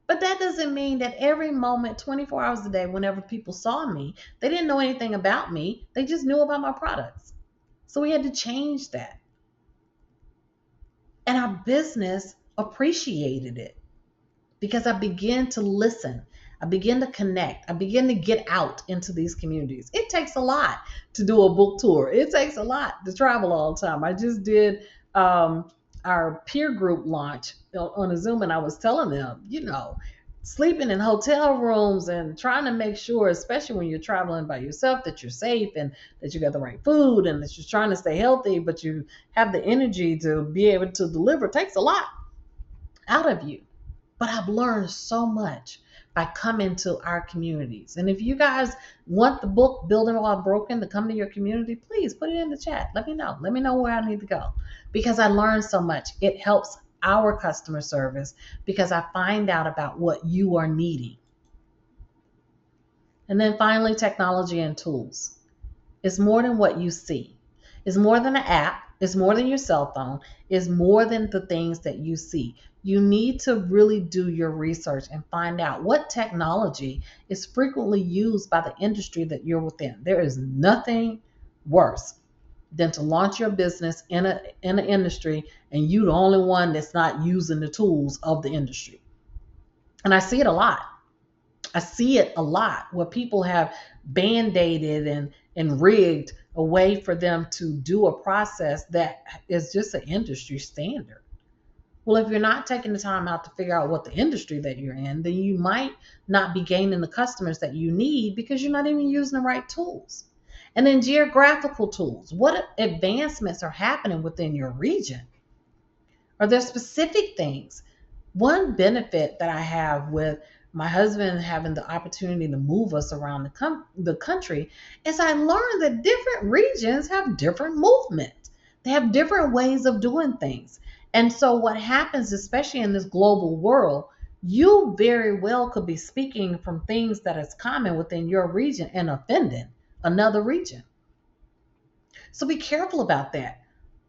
But that doesn't mean that every moment, 24 hours a day, whenever people saw me, they didn't know anything about me. They just knew about my products. So we had to change that. And our business appreciated it because I began to listen. I began to connect. I began to get out into these communities. It takes a lot to do a book tour. It takes a lot to travel all the time. I just did our peer group launch on a Zoom, and I was telling them, sleeping in hotel rooms and trying to make sure, especially when you're traveling by yourself, that you're safe and that you got the right food and that you're trying to stay healthy, but you have the energy to be able to deliver. It takes a lot out of you. But I've learned so much by coming to our communities. And if you guys want the book, Building While Broken, to come to your community, please put it in the chat. Let me know. Let me know where I need to go. Because I learned so much. It helps our customer service because I find out about what you are needing. And then finally, technology and tools. It's more than what you see. It's more than an app. It's more than your cell phone. It's more than the things that you see. You need to really do your research and find out what technology is frequently used by the industry that you're within. There is nothing worse than to launch your business in an industry and you the only one that's not using the tools of the industry. And I see it a lot. I see it a lot where people have band-aided and rigged a way for them to do a process that is just an industry standard. Well, if you're not taking the time out to figure out what the industry that you're in, then you might not be gaining the customers that you need because you're not even using the right tools. And then geographical tools. What advancements are happening within your region? Are there specific things? One benefit that I have with my husband having the opportunity to move us around the country is I learned that different regions have different movement. They have different ways of doing things. And so what happens, especially in this global world, you very well could be speaking from things that is common within your region and offending another region. So be careful about that.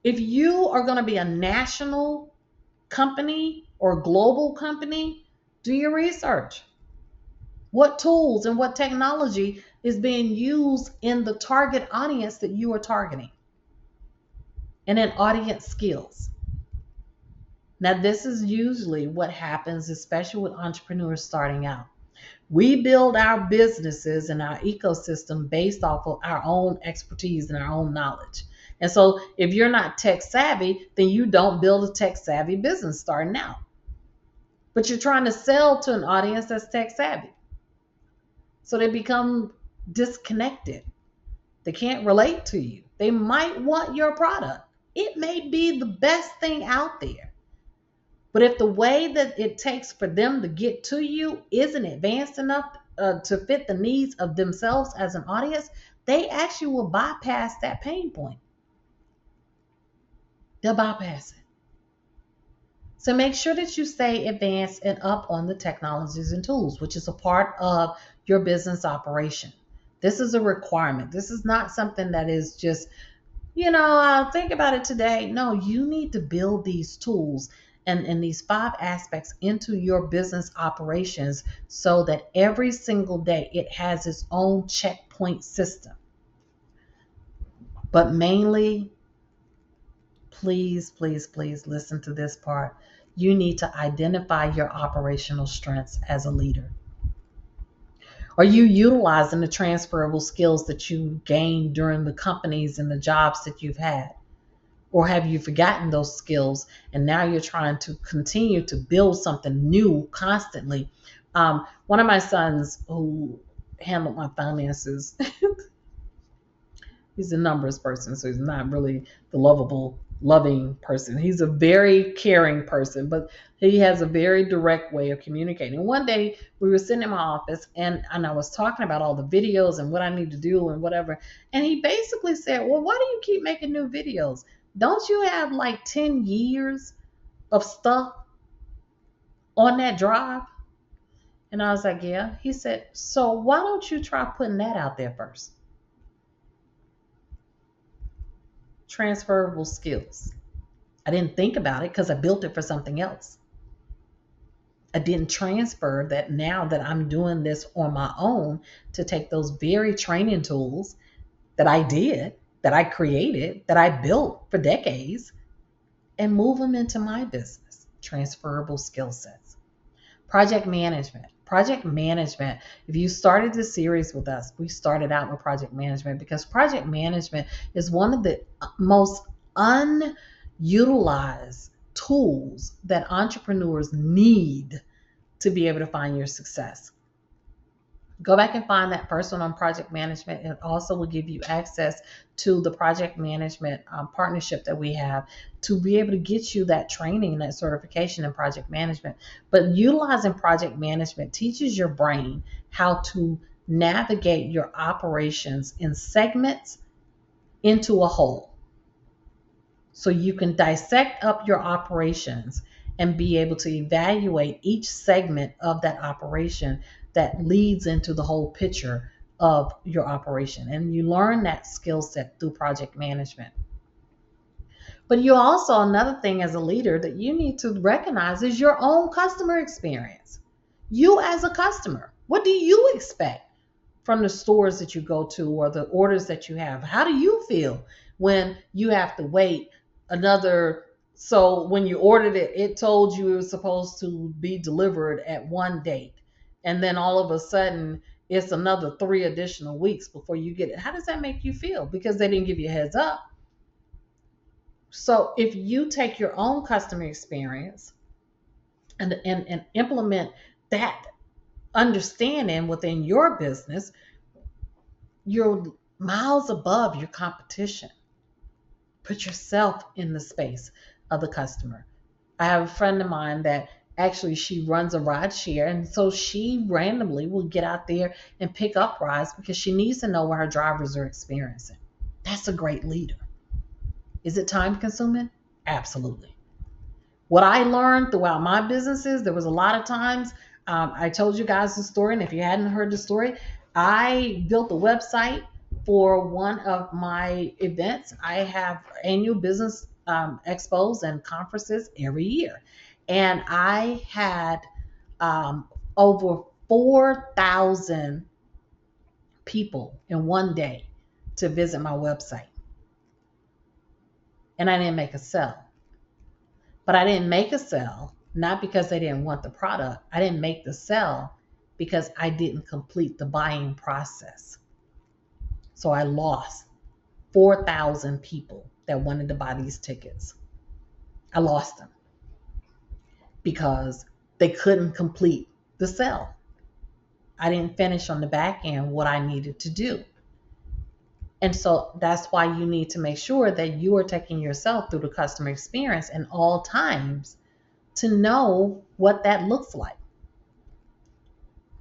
If you are going to be a national company or global company, do your research. What tools and what technology is being used in the target audience that you are targeting? And then audience skills. Now, this is usually what happens, especially with entrepreneurs starting out. We build our businesses and our ecosystem based off of our own expertise and our own knowledge. And so if you're not tech savvy, then you don't build a tech savvy business starting out. But you're trying to sell to an audience that's tech savvy. So they become disconnected. They can't relate to you. They might want your product. It may be the best thing out there. But if the way that it takes for them to get to you isn't advanced enough to fit the needs of themselves as an audience, they actually will bypass that pain point. They'll bypass it. So make sure that you stay advanced and up on the technologies and tools, which is a part of your business operation. This is a requirement. This is not something that is just, I'll think about it today. No, you need to build these tools and these 5 aspects into your business operations so that every single day it has its own checkpoint system. But mainly, please, please, please listen to this part. You need to identify your operational strengths as a leader. Are you utilizing the transferable skills that you gained during the companies and the jobs that you've had? Or have you forgotten those skills and now you're trying to continue to build something new constantly? One of my sons who handled my finances, he's a numbers person, so he's not really the loving person. He's a very caring person, but he has a very direct way of communicating. One day we were sitting in my office and I was talking about all the videos and what I need to do and whatever. And he basically said, well, why do you keep making new videos? Don't you have like 10 years of stuff on that drive? And I was like, yeah. He said, so why don't you try putting that out there first? Transferable skills. I didn't think about it because I built it for something else. I didn't transfer that now that I'm doing this on my own to take those very training tools that I did, that I created, that I built for decades and move them into my business. Transferable skill sets. Project management. Project management. If you started this series with us, we started out with project management because project management is one of the most unutilized tools that entrepreneurs need to be able to find your success. Go back and find that first one on project management. It also will give you access to the project management partnership that we have to be able to get you that training and that certification in project management. But utilizing project management teaches your brain how to navigate your operations in segments into a whole. So you can dissect up your operations and be able to evaluate each segment of that operation that leads into the whole picture of your operation. And you learn that skill set through project management. But you also, another thing as a leader that you need to recognize is your own customer experience. You as a customer, what do you expect from the stores that you go to or the orders that you have? How do you feel when you have to wait another So when you ordered it, it told you it was supposed to be delivered at one date. And then all of a sudden, it's another 3 additional weeks before you get it. How does that make you feel? Because they didn't give you a heads up. So if you take your own customer experience and implement that understanding within your business, you're miles above your competition. Put yourself in the space of the customer. I have a friend of mine that actually she runs a ride share, and so she randomly will get out there and pick up rides because she needs to know what her drivers are experiencing. That's a great leader. Is it time consuming? Absolutely. What I learned throughout my businesses, there was a lot of times, I told you guys the story, and if you hadn't heard the story, I built a website for one of my events. I have annual business expos and conferences every year. And I had over 4,000 people in one day to visit my website. And I didn't make a sale. But I didn't make a sale, not because they didn't want the product. I didn't make the sale because I didn't complete the buying process. So I lost 4,000 people that wanted to buy these tickets. I lost them because they couldn't complete the sale. I didn't finish on the back end what I needed to do. And so that's why you need to make sure that you are taking yourself through the customer experience in all times to know what that looks like.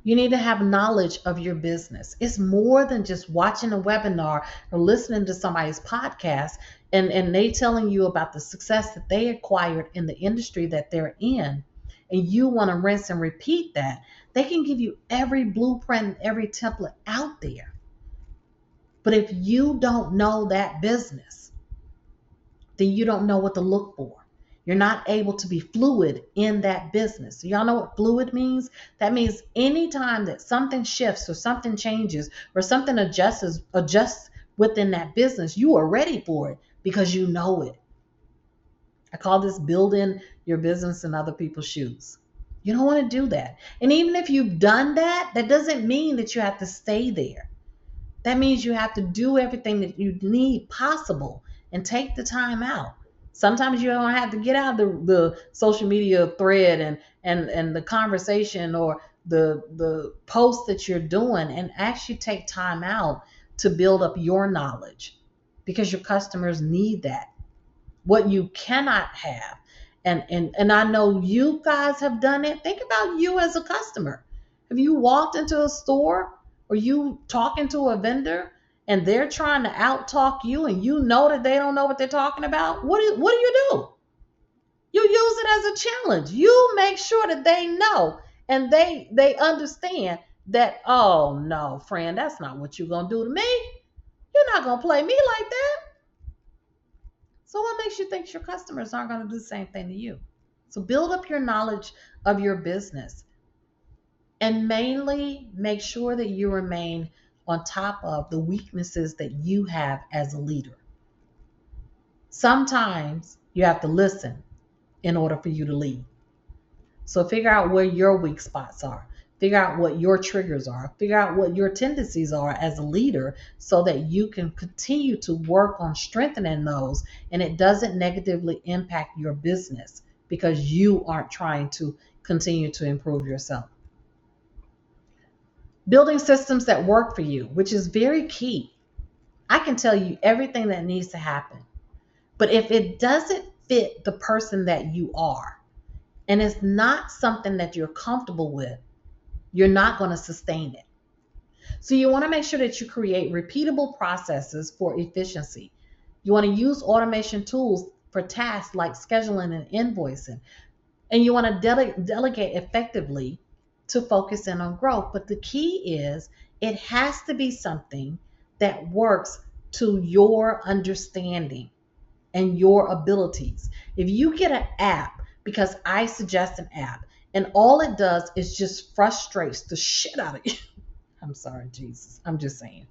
You need to have knowledge of your business. It's more than just watching a webinar or listening to somebody's podcast and they telling you about the success that they acquired in the industry that they're in. And you want to rinse and repeat that. They can give you every blueprint, every template out there. But if you don't know that business, then you don't know what to look for. You're not able to be fluid in that business. So y'all know what fluid means? That means anytime that something shifts or something changes or something adjusts within that business, you are ready for it because you know it. I call this building your business in other people's shoes. You don't want to do that. And even if you've done that, that doesn't mean that you have to stay there. That means you have to do everything that you need possible and take the time out. Sometimes you don't have to get out of the social media thread and the conversation or the post that you're doing and actually take time out to build up your knowledge because your customers need that. What you cannot have, and I know you guys have done it. Think about you as a customer. Have you walked into a store or you talking to a vendor and they're trying to out talk you and you know that they don't know what they're talking about? What do you do? You use it as a challenge. You make sure that they know and they understand that, oh no, friend, that's not what you're gonna do to me. You're not gonna play me like that. So what makes you think your customers aren't going to do the same thing to you? So build up your knowledge of your business and mainly make sure that you remain on top of the weaknesses that you have as a leader. Sometimes you have to listen in order for you to lead. So figure out where your weak spots are. Figure out what your triggers are. Figure out what your tendencies are as a leader so that you can continue to work on strengthening those and it doesn't negatively impact your business because you aren't trying to continue to improve yourself. Building systems that work for you, which is very key. I can tell you everything that needs to happen, but if it doesn't fit the person that you are and it's not something that you're comfortable with, you're not going to sustain it. So you want to make sure that you create repeatable processes for efficiency. You want to use automation tools for tasks like scheduling and invoicing. And you want to delegate effectively to focus in on growth. But the key is it has to be something that works to your understanding and your abilities. If you get an app, because I suggest an app, and all it does is just frustrates the shit out of you. I'm sorry, Jesus. I'm just saying.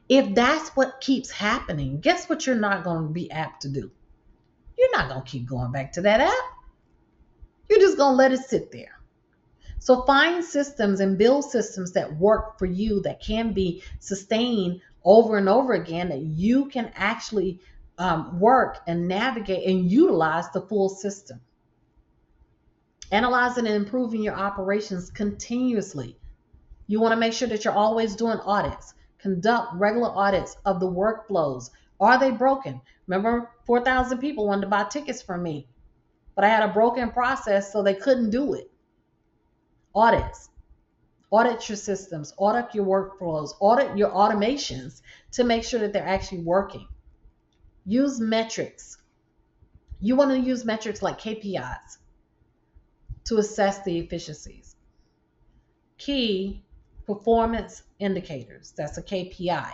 If that's what keeps happening, guess what you're not going to be apt to do? You're not going to keep going back to that app. You're just going to let it sit there. So find systems and build systems that work for you, that can be sustained over and over again, that you can actually work and navigate and utilize the full system. Analyzing and improving your operations continuously. You want to make sure that you're always doing audits. Conduct regular audits of the workflows. Are they broken? Remember, 4,000 people wanted to buy tickets from me, but I had a broken process, so they couldn't do it. Audits. Audit your systems, audit your workflows, audit your automations to make sure that they're actually working. Use metrics. You want to use metrics like KPIs to assess the efficiencies. Key performance indicators, that's a KPI.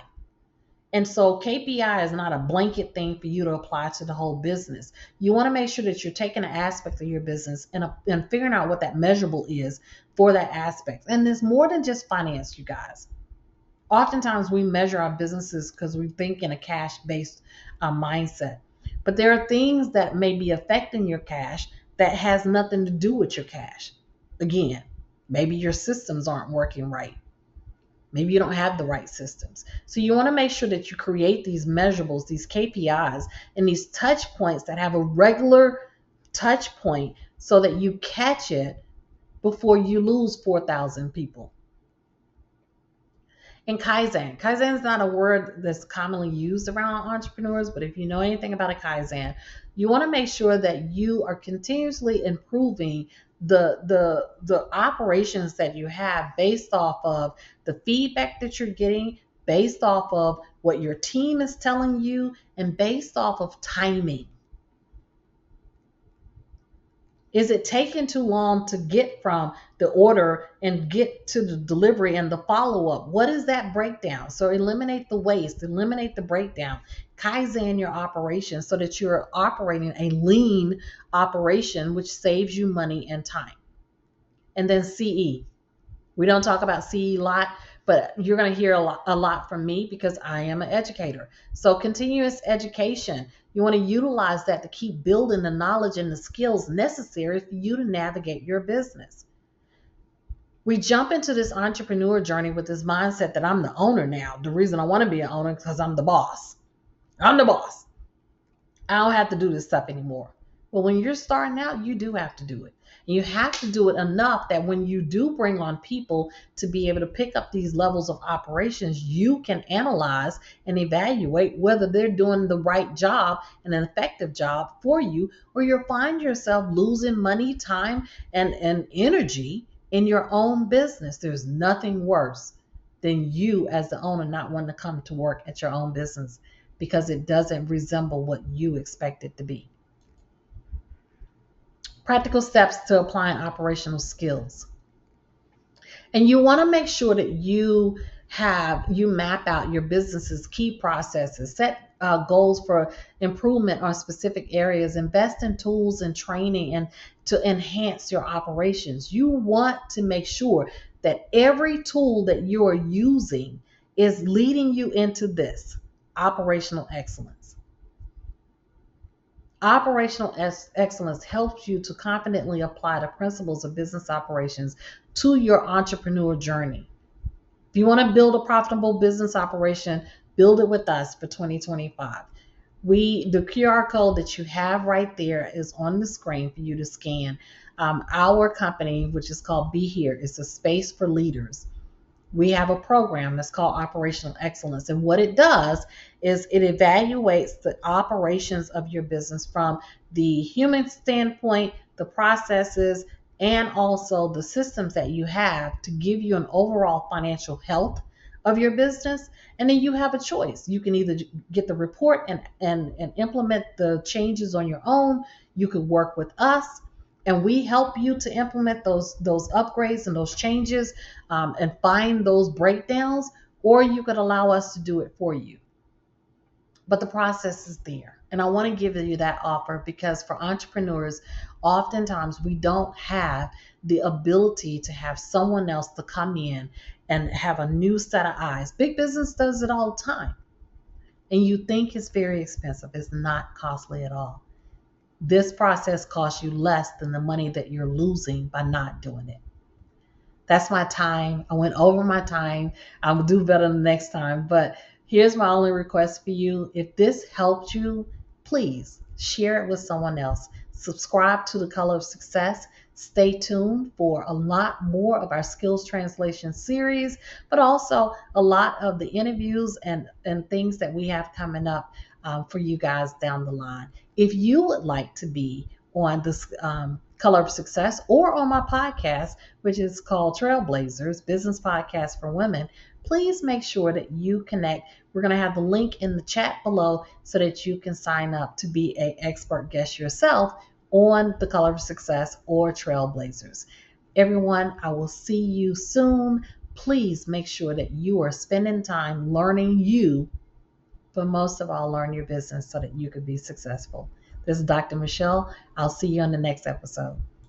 And so KPI is not a blanket thing for you to apply to the whole business. You want to make sure that you're taking an aspect of your business and figuring out what that measurable is for that aspect. And there's more than just finance, you guys. Oftentimes we measure our businesses because we think in a cash-based mindset. But there are things that may be affecting your cash that has nothing to do with your cash. Again, maybe your systems aren't working right. Maybe you don't have the right systems. So you want to make sure that you create these measurables, these KPIs, and these touch points that have a regular touch point so that you catch it before you lose 4,000 people. And Kaizen. Kaizen is not a word that's commonly used around entrepreneurs, but if you know anything about a Kaizen, you want to make sure that you are continuously improving the operations that you have based off of the feedback that you're getting, based off of what your team is telling you, and based off of timing. Is it taking too long to get from the order and get to the delivery and the follow-up? What is that breakdown? So eliminate the waste, eliminate the breakdown, Kaizen your operation so that you're operating a lean operation, which saves you money and time. And then CE. We don't talk about CE a lot, but you're going to hear a lot from me because I am an educator. So continuous education. You want to utilize that to keep building the knowledge and the skills necessary for you to navigate your business. We jump into this entrepreneur journey with this mindset that I'm the owner now. The reason I want to be an owner is because I'm the boss. I'm the boss. I don't have to do this stuff anymore. But when you're starting out, you do have to do it. And you have to do it enough that when you do bring on people to be able to pick up these levels of operations, you can analyze and evaluate whether they're doing the right job and an effective job for you, or you'll find yourself losing money, time, and energy in your own business. There's nothing worse than you as the owner not wanting to come to work at your own business because it doesn't resemble what you expect it to be. Practical steps to applying operational skills. And you want to make sure that you map out your business's key processes, set goals for improvement on specific areas, invest in tools and training and to enhance your operations. You want to make sure that every tool that you are using is leading you into this operational excellence. Operational excellence helps you to confidently apply the principles of business operations to your entrepreneur journey. If you want to build a profitable business operation, build it with us for 2025. The QR code that you have right there is on the screen for you to scan. Our company, which is called Be Here, is a space for leaders. We have a program that's called Operational Excellence. And what it does is it evaluates the operations of your business from the human standpoint, the processes, and also the systems that you have to give you an overall financial health of your business. And then you have a choice. You can either get the report and implement the changes on your own. You could work with us, and we help you to implement those upgrades and those changes and find those breakdowns, or you could allow us to do it for you. But the process is there. And I want to give you that offer because for entrepreneurs, oftentimes we don't have the ability to have someone else to come in and have a new set of eyes. Big business does it all the time. And you think it's very expensive. It's not costly at all. This process costs you less than the money that you're losing by not doing it. That's my time. I went over my time. I will do better the next time. But here's my only request for you. If this helped you, please share it with someone else. Subscribe to The Color of Success. Stay tuned for a lot more of our skills translation series, but also a lot of the interviews and things that we have coming up for you guys down the line. If you would like to be on this Color of Success or on my podcast, which is called Trailblazers, Business Podcast for Women, please make sure that you connect. We're going to have the link in the chat below so that you can sign up to be an expert guest yourself on the Color of Success or Trailblazers. Everyone, I will see you soon. Please make sure that you are spending time learning you, but most of all, learn your business so that you can be successful. This is Dr. Michelle. I'll see you on the next episode.